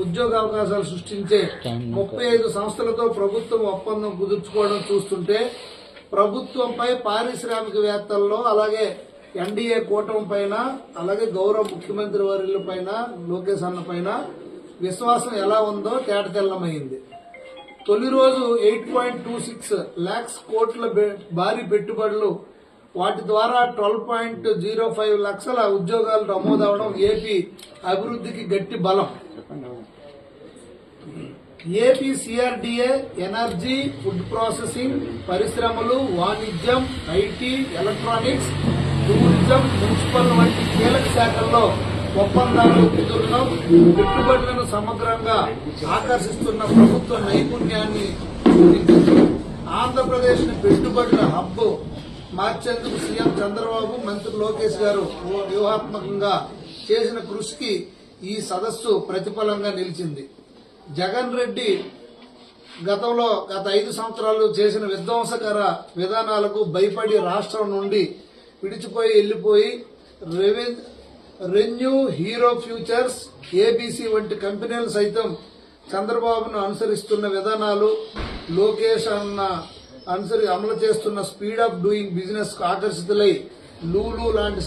ఉద్యోగ అవకాశాలు సృష్టించే 35 సంస్థలతో ప్రభుత్వం ఒప్పందం కుదుర్చుకోవడం చూస్తుంటే ప్రభుత్వంపై పారిశ్రామికవేత్తల్లో అలాగే ఎన్డీఏ కూటమి పైన అలాగే గౌరవ ముఖ్యమంత్రి వర్యుల పైన లోకేష్ అన్న పైన విశ్వాసం ఎలా ఉందో తేటతెల్లమైంది. తొలి రోజు 8.26 లాక్స్ కోట్ల భారీ పెట్టుబడులు, వాటి ద్వారా 12.05 లక్షల ఉద్యోగాలు నమోదవడం ఏపీ అభివృద్ధికి గట్టి బలం. AP CRDA energy, food processing, పరిశ్రమలు, వాణిజ్యం, ఐటీ, ఎలక్ట్రానిక్స్, టూరిజం, మున్సిపల్ వంటి కీలక శాఖల్లో ఒప్పందాలు కుదరడం పెట్టుబడులను సమగ్రంగా ఆకర్షిస్తున్న ప్రభుత్వ నైపుణ్యాన్ని గుర్తించింది. ఆంధ్రప్రదేశ్ ని పెట్టుబడుల హబ్ మార్చేందుకు సీఎం చంద్రబాబు, మంత్రి లోకేష్ గారు వ్యూహాత్మకంగా చేసిన కృషికి ఈ సదస్సు ప్రతిఫలంగా నిలిచింది. జగన్ రెడ్డి గత 5 సంవత్సరాలు చేసిన విధ్వంసకర విధానాలకు భయపడి రాష్ట్రం నుండి విడిచిపోయి వెళ్లిపోయి రెన్యూ, హీరో ఫ్యూచర్స్, ఏబీసీ వంటి కంపెనీలు సైతం చంద్రబాబును అనుసరిస్తున్న విధానాలు, లోకేష్ అమలు చేస్తున్న స్పీడ్ ఆఫ్ డూయింగ్ బిజినెస్ ఆకర్షితులై లూలు లాంటి